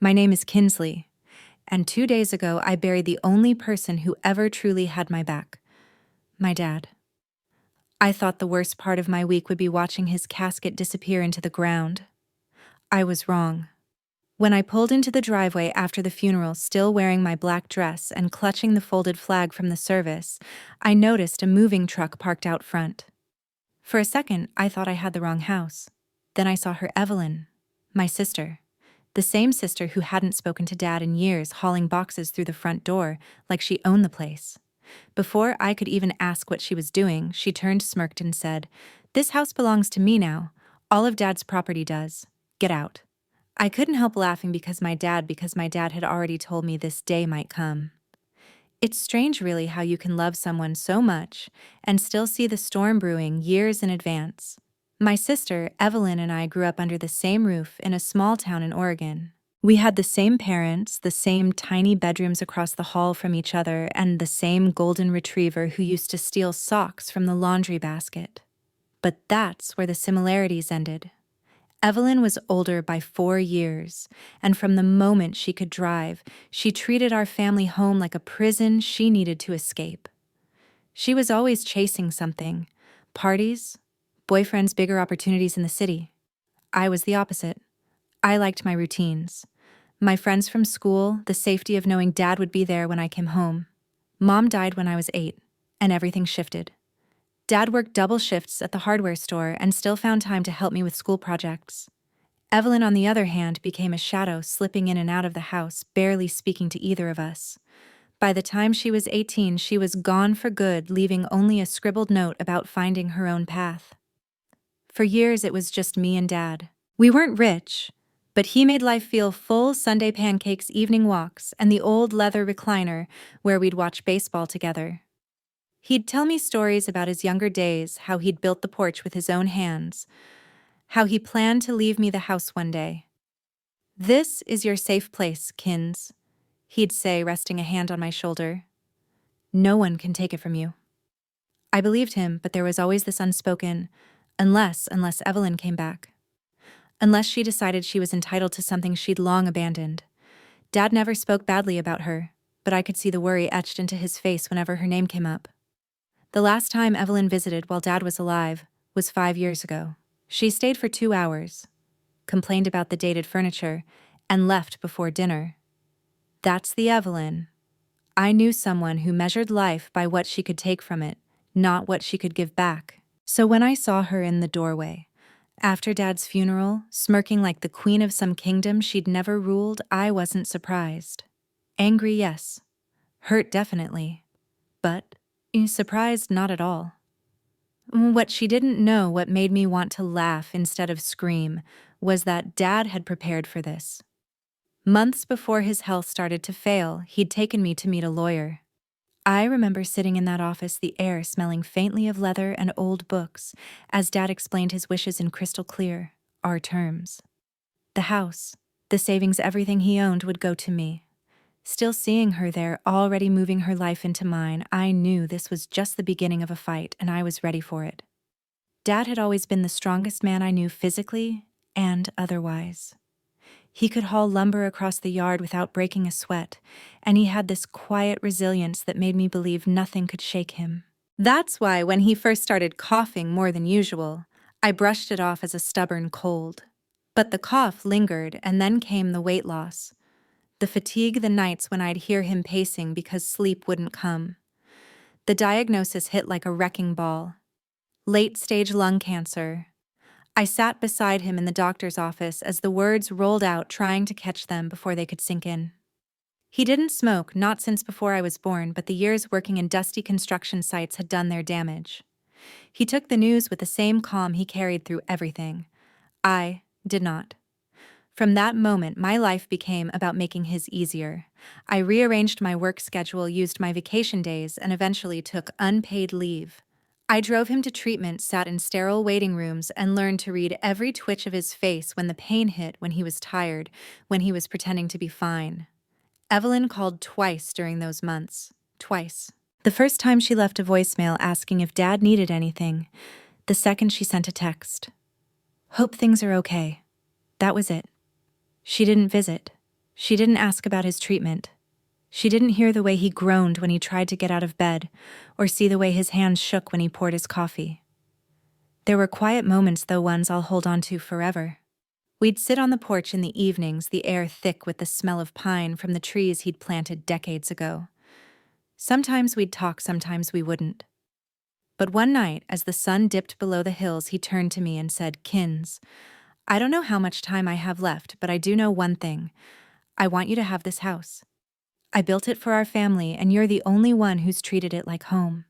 My name is Kinsley, and 2 days ago I buried the only person who ever truly had my back. My dad. I thought the worst part of my week would be watching his casket disappear into the ground. I was wrong. When I pulled into the driveway after the funeral, still wearing my black dress and clutching the folded flag from the service, I noticed a moving truck parked out front. For a second, I thought I had the wrong house. Then I saw her Evelyn, my sister. The same sister who hadn't spoken to Dad in years, hauling boxes through the front door like she owned the place. Before I could even ask what she was doing, she turned, smirked, and said, "This house belongs to me now. All of Dad's property does. Get out." I couldn't help laughing because my dad had already told me this day might come. It's strange, really, how you can love someone so much and still see the storm brewing years in advance. My sister, Evelyn, and I grew up under the same roof in a small town in Oregon. We had the same parents, the same tiny bedrooms across the hall from each other, and the same golden retriever who used to steal socks from the laundry basket. But that's where the similarities ended. Evelyn was older by 4 years, and from the moment she could drive, she treated our family home like a prison she needed to escape. She was always chasing something: parties, boyfriends, bigger opportunities in the city. I was the opposite. I liked my routines. My friends from school, the safety of knowing Dad would be there when I came home. Mom died when I was 8, and everything shifted. Dad worked double shifts at the hardware store and still found time to help me with school projects. Evelyn, on the other hand, became a shadow, slipping in and out of the house, barely speaking to either of us. By the time she was 18, she was gone for good, leaving only a scribbled note about finding her own path. For years, it was just me and Dad. We weren't rich, but he made life feel full: Sunday pancakes, evening walks, and the old leather recliner where we'd watch baseball together. He'd tell me stories about his younger days, how he'd built the porch with his own hands, how he planned to leave me the house one day. "This is your safe place, Kins," he'd say, resting a hand on my shoulder. "No one can take it from you." I believed him, but there was always this unspoken, unless Evelyn came back. Unless she decided she was entitled to something she'd long abandoned. Dad never spoke badly about her, but I could see the worry etched into his face whenever her name came up. The last time Evelyn visited while Dad was alive was 5 years ago. She stayed for 2 hours, complained about the dated furniture, and left before dinner. That's the Evelyn. I knew someone who measured life by what she could take from it, not what she could give back. So when I saw her in the doorway, after Dad's funeral, smirking like the queen of some kingdom she'd never ruled, I wasn't surprised. Angry, yes. Hurt, definitely. But surprised, not at all. What she didn't know, what made me want to laugh instead of scream, was that Dad had prepared for this. Months before his health started to fail, he'd taken me to meet a lawyer. I remember sitting in that office, the air smelling faintly of leather and old books, as Dad explained his wishes in crystal clear, our terms. The house, the savings, everything he owned would go to me. Still seeing her there, already moving her life into mine, I knew this was just the beginning of a fight, and I was ready for it. Dad had always been the strongest man I knew, physically and otherwise. He could haul lumber across the yard without breaking a sweat, and he had this quiet resilience that made me believe nothing could shake him. That's why when he first started coughing more than usual, I brushed it off as a stubborn cold. But the cough lingered, and then came the weight loss. The fatigue, the nights when I'd hear him pacing because sleep wouldn't come. The diagnosis hit like a wrecking ball. Late-stage lung cancer. I sat beside him in the doctor's office as the words rolled out, trying to catch them before they could sink in. He didn't smoke, not since before I was born, but the years working in dusty construction sites had done their damage. He took the news with the same calm he carried through everything. I did not. From that moment, my life became about making his easier. I rearranged my work schedule, used my vacation days, and eventually took unpaid leave. I drove him to treatment, sat in sterile waiting rooms, and learned to read every twitch of his face when the pain hit, when he was tired, when he was pretending to be fine. Evelyn called twice during those months. Twice. The first time she left a voicemail asking if Dad needed anything. The second she sent a text. "Hope things are okay." That was it. She didn't visit. She didn't ask about his treatment. She didn't hear the way he groaned when he tried to get out of bed, or see the way his hands shook when he poured his coffee. There were quiet moments, though, ones I'll hold on to forever. We'd sit on the porch in the evenings, the air thick with the smell of pine from the trees he'd planted decades ago. Sometimes we'd talk, sometimes we wouldn't. But one night, as the sun dipped below the hills, he turned to me and said, "Kins, I don't know how much time I have left, but I do know one thing. I want you to have this house. I built it for our family, and you're the only one who's treated it like home."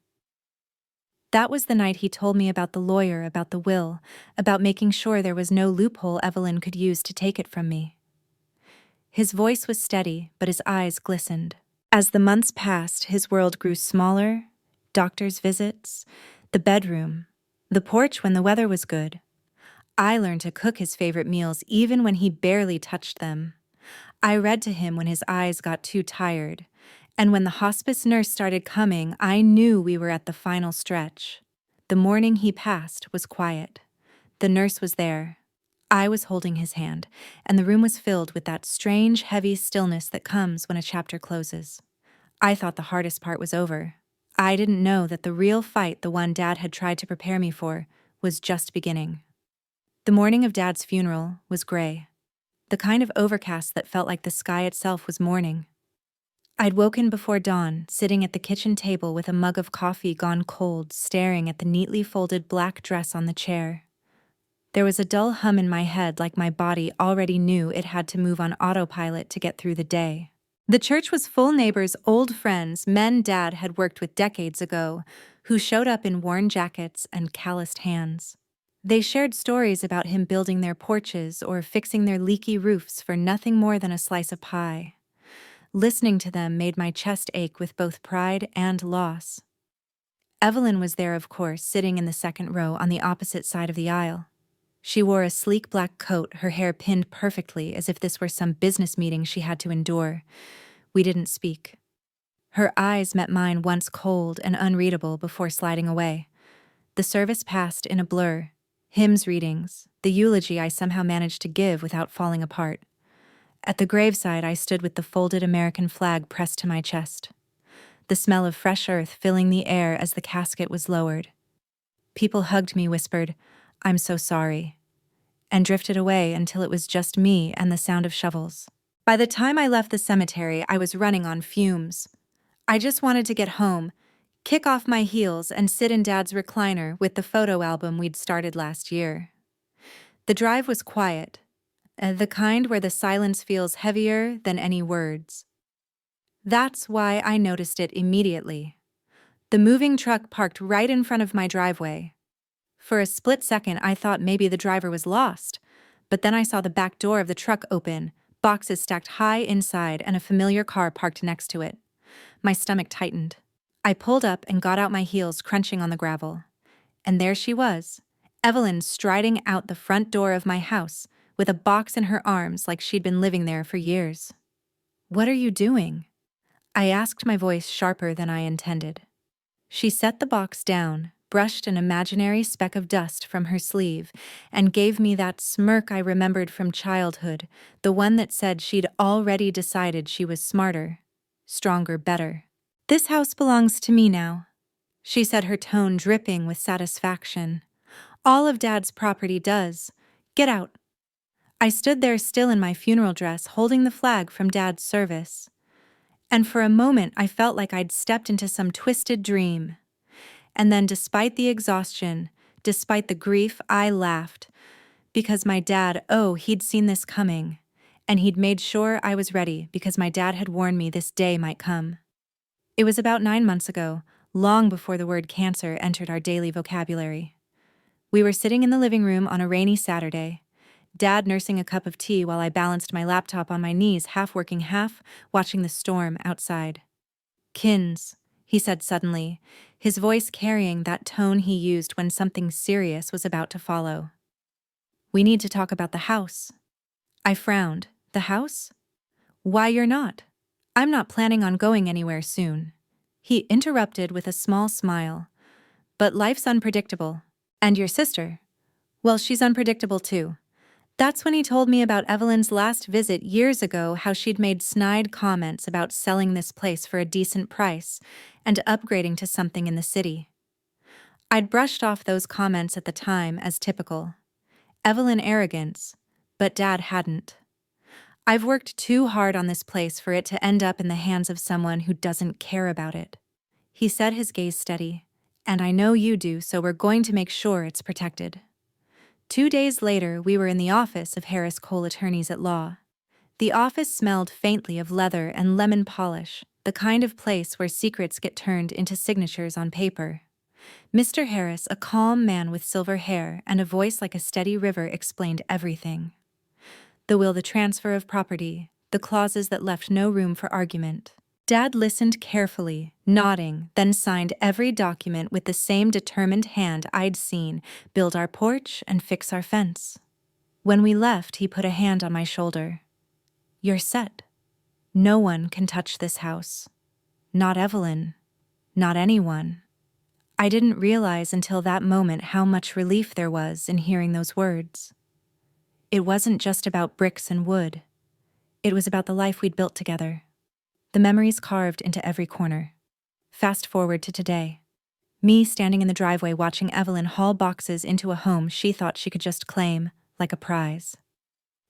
That was the night he told me about the lawyer, about the will, about making sure there was no loophole Evelyn could use to take it from me. His voice was steady, but his eyes glistened. As the months passed, his world grew smaller: doctor's visits, the bedroom, the porch when the weather was good. I learned to cook his favorite meals even when he barely touched them. I read to him when his eyes got too tired. And when the hospice nurse started coming, I knew we were at the final stretch. The morning he passed was quiet. The nurse was there. I was holding his hand, and the room was filled with that strange, heavy stillness that comes when a chapter closes. I thought the hardest part was over. I didn't know that the real fight, the one Dad had tried to prepare me for, was just beginning. The morning of Dad's funeral was gray, the kind of overcast that felt like the sky itself was mourning. I'd woken before dawn, sitting at the kitchen table with a mug of coffee gone cold, staring at the neatly folded black dress on the chair. There was a dull hum in my head, like my body already knew it had to move on autopilot to get through the day. The church was full: neighbors, old friends, men Dad had worked with decades ago, who showed up in worn jackets and calloused hands. They shared stories about him building their porches or fixing their leaky roofs for nothing more than a slice of pie. Listening to them made my chest ache with both pride and loss. Evelyn was there, of course, sitting in the second row on the opposite side of the aisle. She wore a sleek black coat, her hair pinned perfectly as if this were some business meeting she had to endure. We didn't speak. Her eyes met mine, once cold and unreadable, before sliding away. The service passed in a blur. Hymns, readings, the eulogy I somehow managed to give without falling apart. At the graveside, I stood with the folded American flag pressed to my chest, the smell of fresh earth filling the air as the casket was lowered. People hugged me, whispered, "I'm so sorry," and drifted away until it was just me and the sound of shovels. By the time I left the cemetery, I was running on fumes. I just wanted to get home, kick off my heels, and sit in Dad's recliner with the photo album we'd started last year. The drive was quiet, the kind where the silence feels heavier than any words. That's why I noticed it immediately. The moving truck parked right in front of my driveway. For a split second, I thought maybe the driver was lost, but then I saw the back door of the truck open, boxes stacked high inside, and a familiar car parked next to it. My stomach tightened. I pulled up and got out, my heels crunching on the gravel. And there she was, Evelyn, striding out the front door of my house, with a box in her arms like she'd been living there for years. "What are you doing?" I asked, my voice sharper than I intended. She set the box down, brushed an imaginary speck of dust from her sleeve, and gave me that smirk I remembered from childhood, the one that said she'd already decided she was smarter, stronger, better. "This house belongs to me now," she said, her tone dripping with satisfaction. "All of Dad's property does. Get out." I stood there still in my funeral dress, holding the flag from Dad's service. And for a moment I felt like I'd stepped into some twisted dream. And then, despite the exhaustion, despite the grief, I laughed. Because my dad, he'd seen this coming. And he'd made sure I was ready, because my dad had warned me this day might come. It was about 9 months ago, long before the word cancer entered our daily vocabulary. We were sitting in the living room on a rainy Saturday, Dad nursing a cup of tea while I balanced my laptop on my knees, half working, half watching the storm outside. "Kins," he said suddenly, his voice carrying that tone he used when something serious was about to follow. "We need to talk about the house." I frowned. "The house? Why, you're not. I'm not planning on going anywhere soon." He interrupted with a small smile. "But life's unpredictable. And your sister? Well, she's unpredictable too. That's when he told me about Evelyn's last visit years ago, how she'd made snide comments about selling this place for a decent price and upgrading to something in the city. I'd brushed off those comments at the time as typical Evelyn arrogance, but Dad hadn't. I've worked too hard on this place for it to end up in the hands of someone who doesn't care about it. He said, his gaze steady. And I know you do, so we're going to make sure it's protected. 2 days later, we were in the office of Harris Cole Attorneys at Law. The office smelled faintly of leather and lemon polish, the kind of place where secrets get turned into signatures on paper. Mr. Harris, a calm man with silver hair and a voice like a steady river, explained everything. The will, the transfer of property, the clauses that left no room for argument. Dad listened carefully, nodding, then signed every document with the same determined hand I'd seen build our porch and fix our fence. When we left, he put a hand on my shoulder. You're set. No one can touch this house. Not Evelyn. Not anyone. I didn't realize until that moment how much relief there was in hearing those words. It wasn't just about bricks and wood. It was about the life we'd built together. The memories carved into every corner. Fast forward to today. Me standing in the driveway watching Evelyn haul boxes into a home she thought she could just claim, like a prize.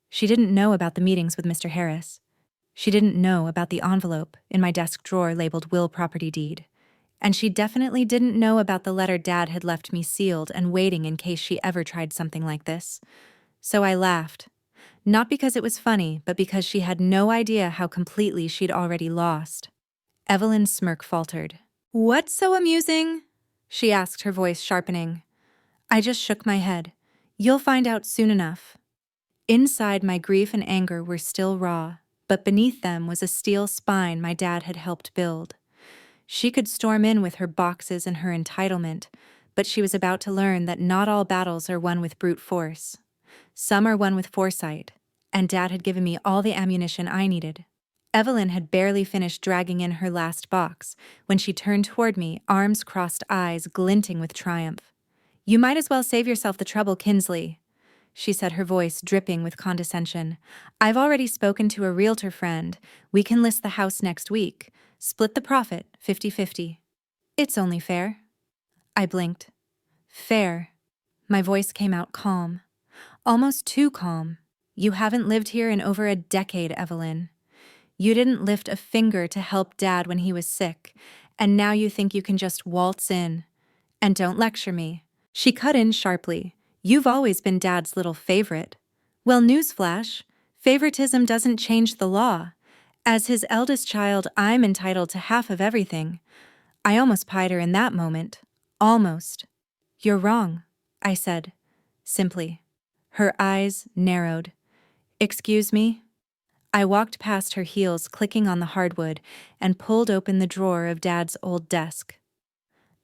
She didn't know about the meetings with Mr. Harris. She didn't know about the envelope in my desk drawer labeled Will Property Deed. And she definitely didn't know about the letter Dad had left me sealed and waiting in case she ever tried something like this. So I laughed. Not because it was funny, but because she had no idea how completely she'd already lost. Evelyn's smirk faltered. What's so amusing? She asked, her voice sharpening. I just shook my head. You'll find out soon enough. Inside, my grief and anger were still raw, but beneath them was a steel spine my dad had helped build. She could storm in with her boxes and her entitlement, but she was about to learn that not all battles are won with brute force. Some are won with foresight, and Dad had given me all the ammunition I needed. Evelyn had barely finished dragging in her last box when she turned toward me, arms crossed, eyes glinting with triumph. You might as well save yourself the trouble, Kinsley, she said, her voice dripping with condescension. I've already spoken to a realtor friend. We can list the house next week. Split the profit, 50-50. It's only fair. I blinked. Fair. My voice came out calm. Almost too calm. You haven't lived here in over a decade, Evelyn. You didn't lift a finger to help Dad when he was sick, and now you think you can just waltz in. And don't lecture me. She cut in sharply. You've always been Dad's little favorite. Well, newsflash, favoritism doesn't change the law. As his eldest child, I'm entitled to half of everything. I almost pied her in that moment. Almost. You're wrong, I said, simply. Her eyes narrowed. Excuse me? I walked past her heels clicking on the hardwood and pulled open the drawer of Dad's old desk.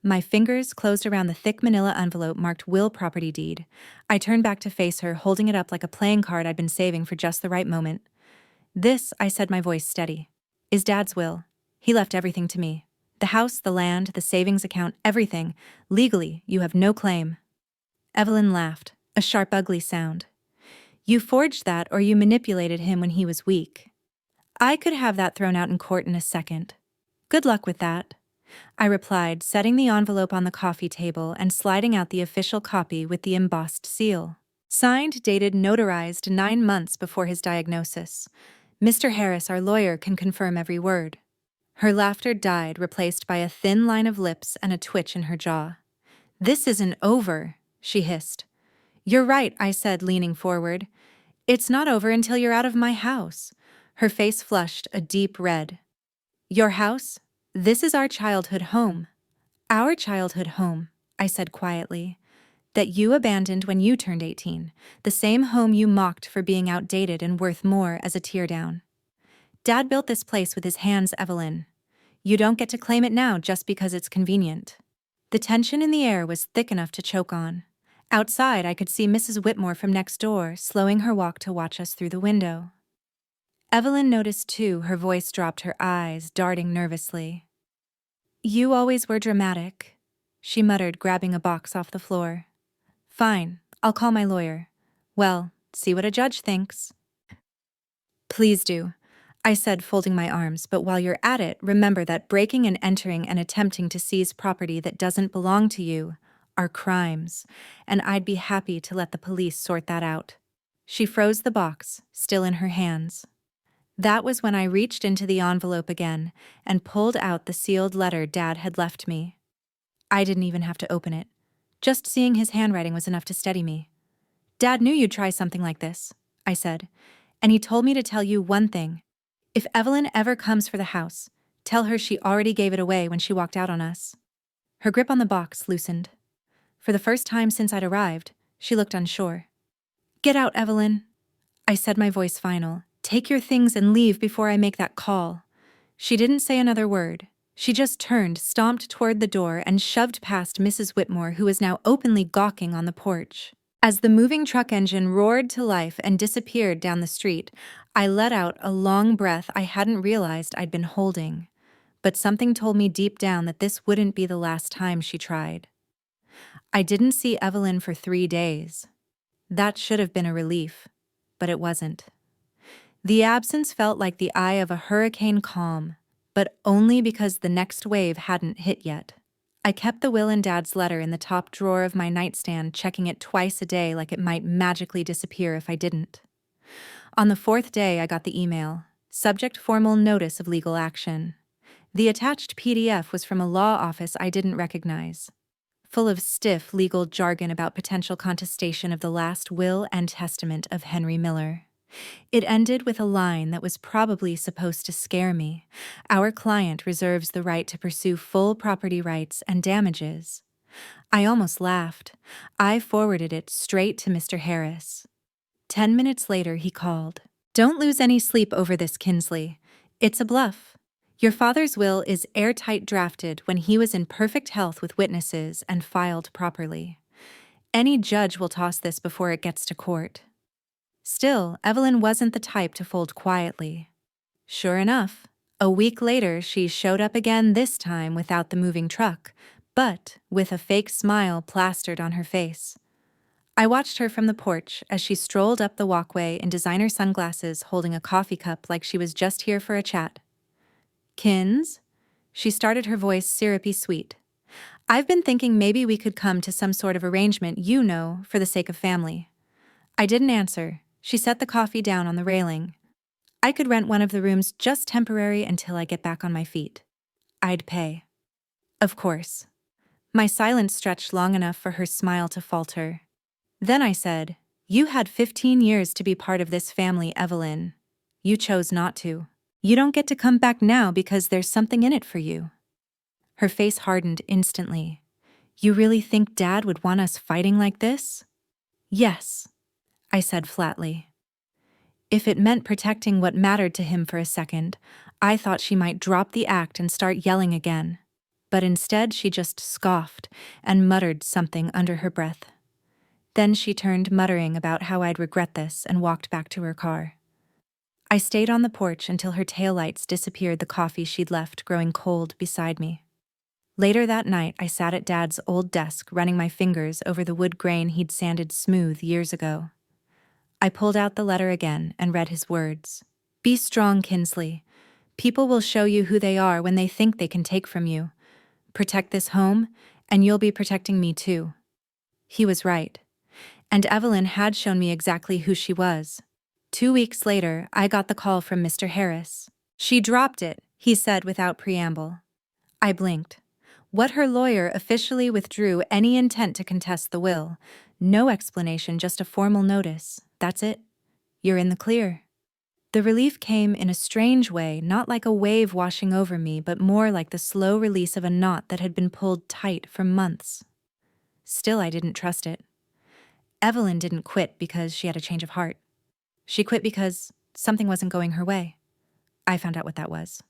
My fingers closed around the thick manila envelope marked Will Property Deed. I turned back to face her, holding it up like a playing card I'd been saving for just the right moment. This, I said, my voice steady, is Dad's will. He left everything to me. The house, the land, the savings account, everything. Legally, you have no claim. Evelyn laughed, a sharp, ugly sound. You forged that, or you manipulated him when he was weak. I could have that thrown out in court in a second. Good luck with that, I replied, setting the envelope on the coffee table and sliding out the official copy with the embossed seal. Signed, dated, notarized 9 months before his diagnosis. Mr. Harris, our lawyer, can confirm every word. Her laughter died, replaced by a thin line of lips and a twitch in her jaw. This isn't over, she hissed. You're right, I said, leaning forward. It's not over until you're out of my house. Her face flushed a deep red. Your house? This is our childhood home. Our childhood home, I said quietly. That you abandoned when you turned 18. The same home you mocked for being outdated and worth more as a teardown. Dad built this place with his hands, Evelyn. You don't get to claim it now just because it's convenient. The tension in the air was thick enough to choke on. Outside, I could see Mrs. Whitmore from next door, slowing her walk to watch us through the window. Evelyn noticed too, her voice dropped, her eyes darting nervously. You always were dramatic, she muttered, grabbing a box off the floor. Fine, I'll call my lawyer. Well, See what a judge thinks. Please do, I said, folding my arms, but while you're at it, remember that breaking and entering and attempting to seize property that doesn't belong to you are crimes, and I'd be happy to let the police sort that out. She froze the box, still in her hands. That was when I reached into the envelope again and pulled out the sealed letter Dad had left me. I didn't even have to open it. Just seeing his handwriting was enough to steady me. Dad knew you'd try something like this, I said, and he told me to tell you one thing. If Evelyn ever comes for the house, tell her she already gave it away when she walked out on us. Her grip on the box loosened. For the first time since I'd arrived, she looked unsure. Get out, Evelyn, I said, my voice final. Take your things and leave before I make that call. She didn't say another word. She just turned, stomped toward the door, and shoved past Mrs. Whitmore, who was now openly gawking on the porch. As the moving truck engine roared to life and disappeared down the street, I let out a long breath I hadn't realized I'd been holding. But something told me deep down that this wouldn't be the last time she tried. I didn't see Evelyn for 3 days. That should have been a relief, but it wasn't. The absence felt like the eye of a hurricane calm, but only because the next wave hadn't hit yet. I kept the will and Dad's letter in the top drawer of my nightstand, checking it twice a day like it might magically disappear if I didn't. On the 4th day, I got the email. Subject: formal notice of legal action. The attached PDF was from a law office I didn't recognize, full of stiff legal jargon about potential contestation of the last will and testament of Henry Miller. It ended with a line that was probably supposed to scare me. Our client reserves the right to pursue full property rights and damages. I almost laughed. I forwarded it straight to Mr. Harris. 10 minutes later, he called. Don't lose any sleep over this, Kinsley. It's a bluff. Your father's will is airtight drafted when he was in perfect health with witnesses and filed properly. Any judge will toss this before it gets to court. Still, Evelyn wasn't the type to fold quietly. Sure enough, a week later she showed up again, this time without the moving truck, but with a fake smile plastered on her face. I watched her from the porch as she strolled up the walkway in designer sunglasses, holding a coffee cup like she was just here for a chat. Kins? She started, her voice syrupy sweet. I've been thinking maybe we could come to some sort of arrangement, for the sake of family. I didn't answer. She set the coffee down on the railing. I could rent one of the rooms, just temporary until I get back on my feet. I'd pay. Of course. My silence stretched long enough for her smile to falter. Then I said, You had 15 years to be part of this family, Evelyn. You chose not to. You don't get to come back now because there's something in it for you. Her face hardened instantly. You really think Dad would want us fighting like this? Yes, I said flatly. If it meant protecting what mattered to him for a second, I thought she might drop the act and start yelling again. But instead she just scoffed and muttered something under her breath. Then she turned, muttering about how I'd regret this, and walked back to her car. I stayed on the porch until her taillights disappeared, the coffee she'd left growing cold beside me. Later that night, I sat at Dad's old desk, running my fingers over the wood grain he'd sanded smooth years ago. I pulled out the letter again and read his words. Be strong, Kinsley. People will show you who they are when they think they can take from you. Protect this home, and you'll be protecting me too. He was right. And Evelyn had shown me exactly who she was. 2 weeks later, I got the call from Mr. Harris. She dropped it, he said without preamble. I blinked. What, her lawyer officially withdrew any intent to contest the will. No explanation, just a formal notice. That's it. You're in the clear. The relief came in a strange way, not like a wave washing over me, but more like the slow release of a knot that had been pulled tight for months. Still, I didn't trust it. Evelyn didn't quit because she had a change of heart. She quit because something wasn't going her way. I found out what that was.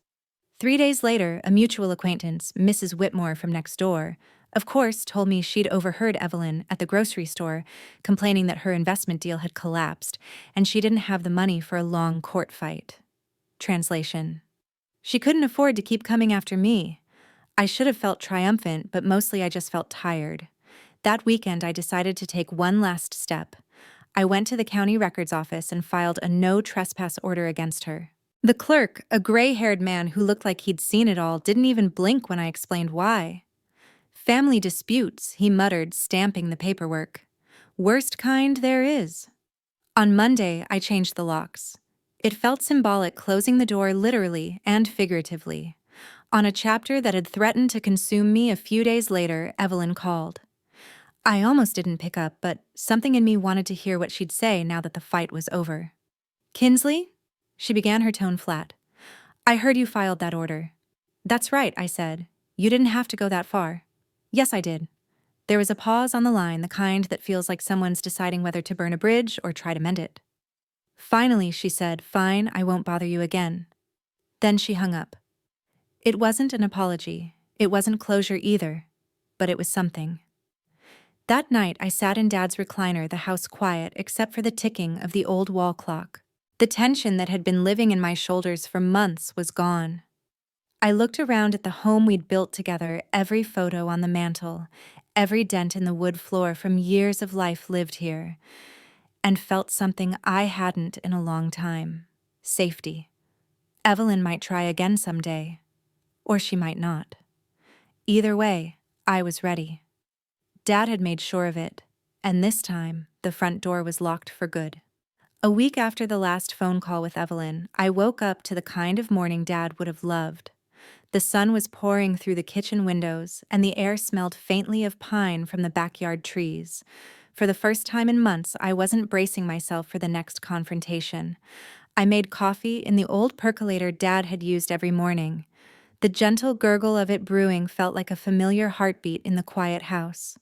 3 days later, a mutual acquaintance, Mrs. Whitmore from next door, of course, told me she'd overheard Evelyn at the grocery store complaining that her investment deal had collapsed and she didn't have the money for a long court fight. Translation: she couldn't afford to keep coming after me. I should have felt triumphant, but mostly I just felt tired. That weekend, I decided to take one last step. I went to the county records office and filed a no trespass order against her. The clerk, a gray-haired man who looked like he'd seen it all, didn't even blink when I explained why. Family disputes, he muttered, stamping the paperwork. Worst kind there is. On Monday, I changed the locks. It felt symbolic, closing the door literally and figuratively. On a chapter that had threatened to consume me a few days later, Evelyn called. I almost didn't pick up, but something in me wanted to hear what she'd say now that the fight was over. Kinsley? She began, her tone flat. I heard you filed that order. That's right, I said. You didn't have to go that far. Yes, I did. There was a pause on the line, the kind that feels like someone's deciding whether to burn a bridge or try to mend it. Finally, she said, fine, I won't bother you again. Then she hung up. It wasn't an apology. It wasn't closure either. But it was something. That night, I sat in Dad's recliner, the house quiet except for the ticking of the old wall clock. The tension that had been living in my shoulders for months was gone. I looked around at the home we'd built together, every photo on the mantel, every dent in the wood floor from years of life lived here, and felt something I hadn't in a long time. Safety. Evelyn might try again someday, or she might not. Either way, I was ready. Dad had made sure of it, and this time, the front door was locked for good. A week after the last phone call with Evelyn, I woke up to the kind of morning Dad would have loved. The sun was pouring through the kitchen windows, and the air smelled faintly of pine from the backyard trees. For the first time in months, I wasn't bracing myself for the next confrontation. I made coffee in the old percolator Dad had used every morning. The gentle gurgle of it brewing felt like a familiar heartbeat in the quiet house.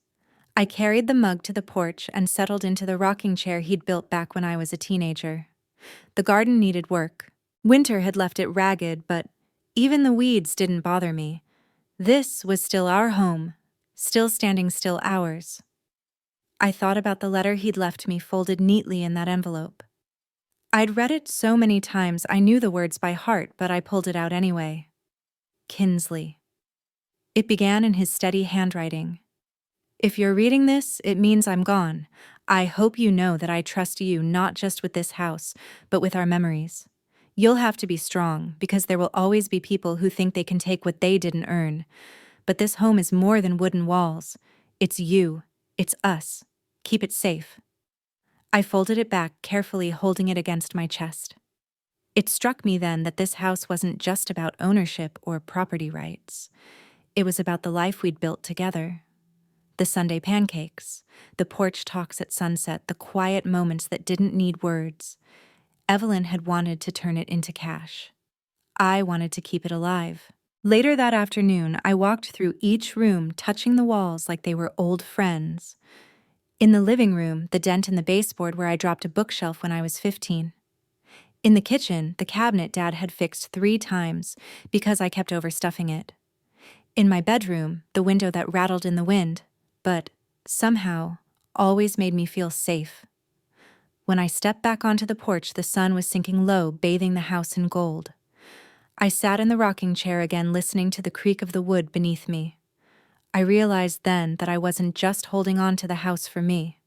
I carried the mug to the porch and settled into the rocking chair he'd built back when I was a teenager. The garden needed work. Winter had left it ragged, but even the weeds didn't bother me. This was still our home, still standing still ours. I thought about the letter he'd left me folded neatly in that envelope. I'd read it so many times I knew the words by heart, but I pulled it out anyway. Kinsley. It began in his steady handwriting. If you're reading this, it means I'm gone. I hope you know that I trust you not just with this house, but with our memories. You'll have to be strong, because there will always be people who think they can take what they didn't earn. But this home is more than wooden walls. It's you. It's us. Keep it safe. I folded it back, carefully holding it against my chest. It struck me then that this house wasn't just about ownership or property rights. It was about the life we'd built together. The Sunday pancakes, the porch talks at sunset, the quiet moments that didn't need words. Evelyn had wanted to turn it into cash. I wanted to keep it alive. Later that afternoon, I walked through each room, touching the walls like they were old friends. In the living room, the dent in the baseboard where I dropped a bookshelf when I was 15. In the kitchen, the cabinet Dad had fixed 3 times because I kept overstuffing it. In my bedroom, the window that rattled in the wind, but somehow always made me feel safe. When I stepped back onto the porch, the sun was sinking low, bathing the house in gold. I sat in the rocking chair again, listening to the creak of the wood beneath me. I realized then that I wasn't just holding on to the house for me.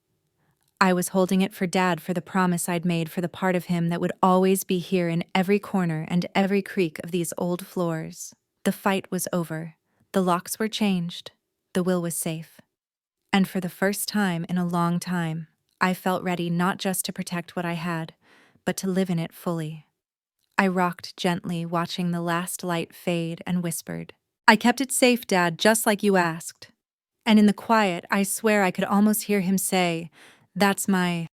I was holding it for Dad, for the promise I'd made, for the part of him that would always be here in every corner and every creak of these old floors. The fight was over. The locks were changed. The will was safe. And for the first time in a long time, I felt ready not just to protect what I had, but to live in it fully. I rocked gently, watching the last light fade, and whispered, I kept it safe, Dad, just like you asked. And in the quiet, I swear I could almost hear him say, that's my